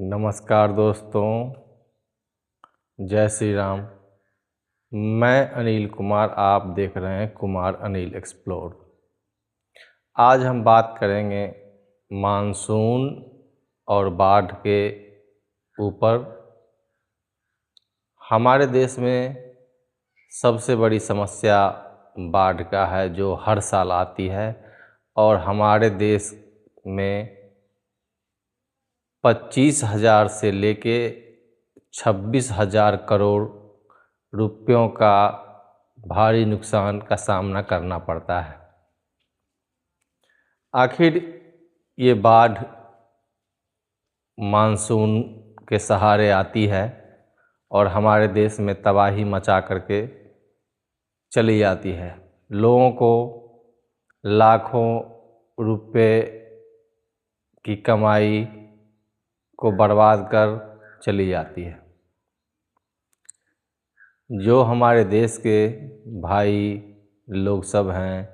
नमस्कार दोस्तों, जय श्री राम। मैं अनिल कुमार, आप देख रहे हैं कुमार अनिल एक्सप्लोर। आज हम बात करेंगे मानसून और बाढ़ के ऊपर। हमारे देश में सबसे बड़ी समस्या बाढ़ का है, जो हर साल आती है और हमारे देश में 25,000 से लेके 26,000 करोड़ रुपयों का भारी नुकसान का सामना करना पड़ता है। आखिर ये बाढ़ मानसून के सहारे आती है और हमारे देश में तबाही मचा करके चली जाती है। लोगों को लाखों रुपए की कमाई को बर्बाद कर चली जाती है। जो हमारे देश के भाई लोग सब हैं,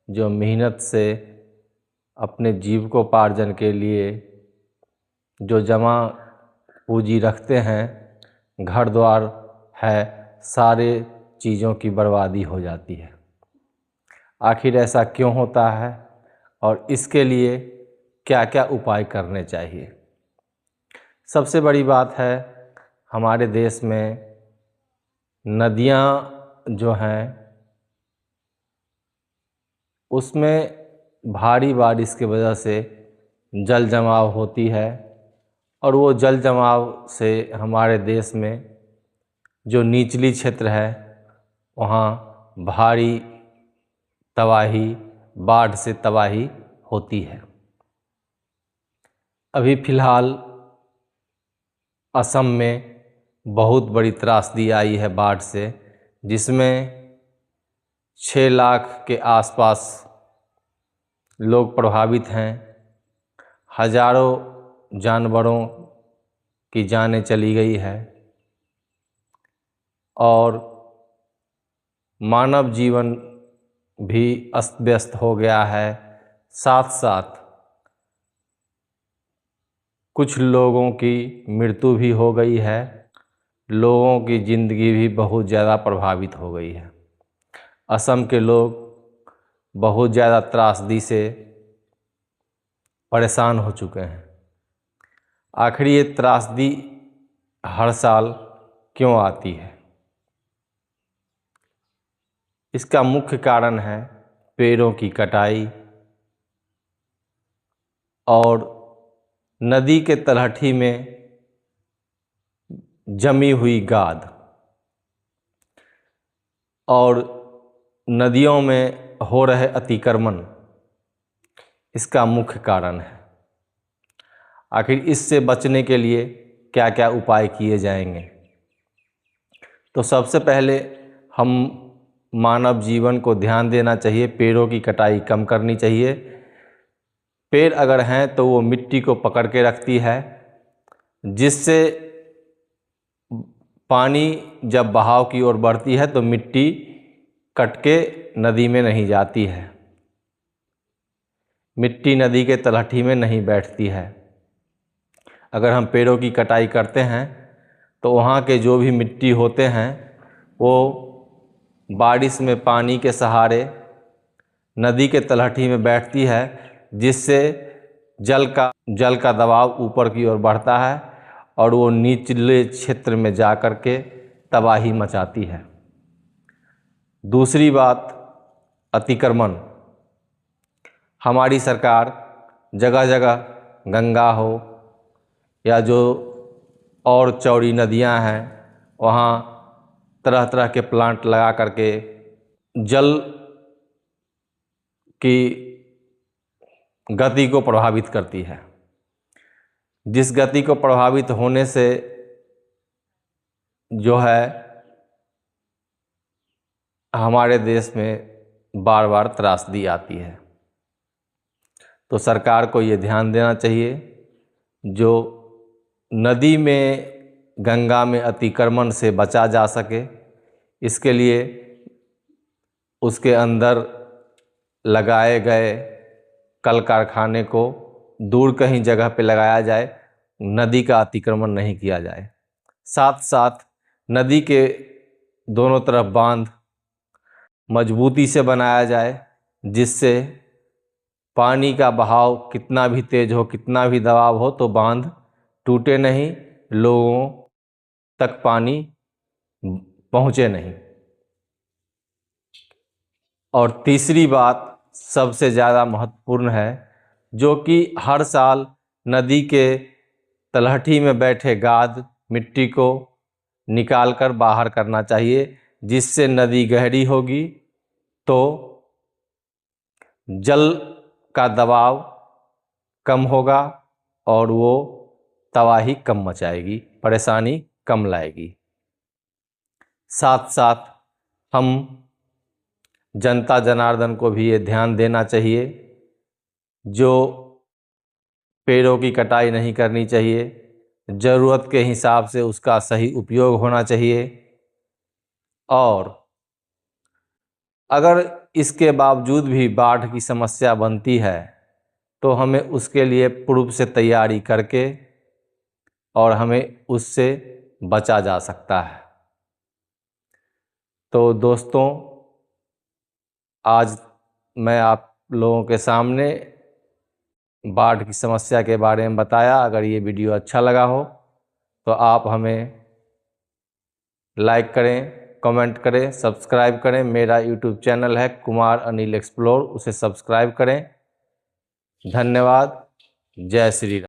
जो मेहनत से अपने जीविकोपार्जन के लिए जो जमा पूंजी रखते हैं, घर द्वार है, सारे चीज़ों की बर्बादी हो जाती है। आखिर ऐसा क्यों होता है और इसके लिए क्या क्या उपाय करने चाहिए? सबसे बड़ी बात है, हमारे देश में नदियाँ जो हैं उसमें भारी बारिश की वजह से जल जमाव होती है और वो जल जमाव से हमारे देश में जो निचली क्षेत्र है वहाँ भारी तबाही, बाढ़ से तबाही होती है। अभी फ़िलहाल असम में बहुत बड़ी त्रासदी आई है बाढ़ से, जिसमें 6 लाख के आसपास लोग प्रभावित हैं। हजारों जानवरों की जानें चली गई है और मानव जीवन भी अस्त व्यस्त हो गया है। साथ साथ कुछ लोगों की मृत्यु भी हो गई है। लोगों की ज़िंदगी भी बहुत ज़्यादा प्रभावित हो गई है। असम के लोग बहुत ज़्यादा त्रासदी से परेशान हो चुके हैं। आखिर ये त्रासदी हर साल क्यों आती है? इसका मुख्य कारण है पेड़ों की कटाई और नदी के तलहटी में जमी हुई गाद और नदियों में हो रहे अतिक्रमण इसका मुख्य कारण है। आखिर इससे बचने के लिए क्या क्या उपाय किए जाएंगे? तो सबसे पहले हम मानव जीवन को ध्यान देना चाहिए, पेड़ों की कटाई कम करनी चाहिए। पेड़ अगर हैं तो वो मिट्टी को पकड़ के रखती है, जिससे पानी जब बहाव की ओर बढ़ती है तो मिट्टी कट के नदी में नहीं जाती है, मिट्टी नदी के तलहटी में नहीं बैठती है। अगर हम पेड़ों की कटाई करते हैं तो वहाँ के जो भी मिट्टी होते हैं वो बारिश में पानी के सहारे नदी के तलहटी में बैठती है, जिससे जल का दबाव ऊपर की ओर बढ़ता है और वो निचले क्षेत्र में जा कर के तबाही मचाती है। दूसरी बात, अतिक्रमण। हमारी सरकार जगह जगह गंगा हो या जो और चौड़ी नदियां हैं वहाँ तरह तरह के प्लांट लगा करके जल की गति को प्रभावित करती है, जिस गति को प्रभावित होने से जो है हमारे देश में बार बार त्रासदी आती है। तो सरकार को ये ध्यान देना चाहिए, जो नदी में गंगा में अतिक्रमण से बचा जा सके, इसके लिए उसके अंदर लगाए गए कल कारखाने को दूर कहीं जगह पे लगाया जाए, नदी का अतिक्रमण नहीं किया जाए। साथ साथ नदी के दोनों तरफ बांध मजबूती से बनाया जाए, जिससे पानी का बहाव कितना भी तेज हो, कितना भी दबाव हो, तो बांध टूटे नहीं, लोगों तक पानी पहुँचे नहीं। और तीसरी बात सबसे ज़्यादा महत्वपूर्ण है, जो कि हर साल नदी के तलहटी में बैठे गाद मिट्टी को निकालकर बाहर करना चाहिए, जिससे नदी गहरी होगी तो जल का दबाव कम होगा और वो तबाही कम मचाएगी, परेशानी कम लाएगी। साथ साथ हम जनता जनार्दन को भी ये ध्यान देना चाहिए, जो पेड़ों की कटाई नहीं करनी चाहिए, ज़रूरत के हिसाब से उसका सही उपयोग होना चाहिए। और अगर इसके बावजूद भी बाढ़ की समस्या बनती है तो हमें उसके लिए पूर्व से तैयारी करके और हमें उससे बचा जा सकता है। तो दोस्तों, आज मैं आप लोगों के सामने बाढ़ की समस्या के बारे में बताया। अगर ये वीडियो अच्छा लगा हो तो आप हमें लाइक करें, कमेंट करें, सब्सक्राइब करें। मेरा यूट्यूब चैनल है कुमार अनिल एक्सप्लोर, उसे सब्सक्राइब करें। धन्यवाद। जय श्री राम।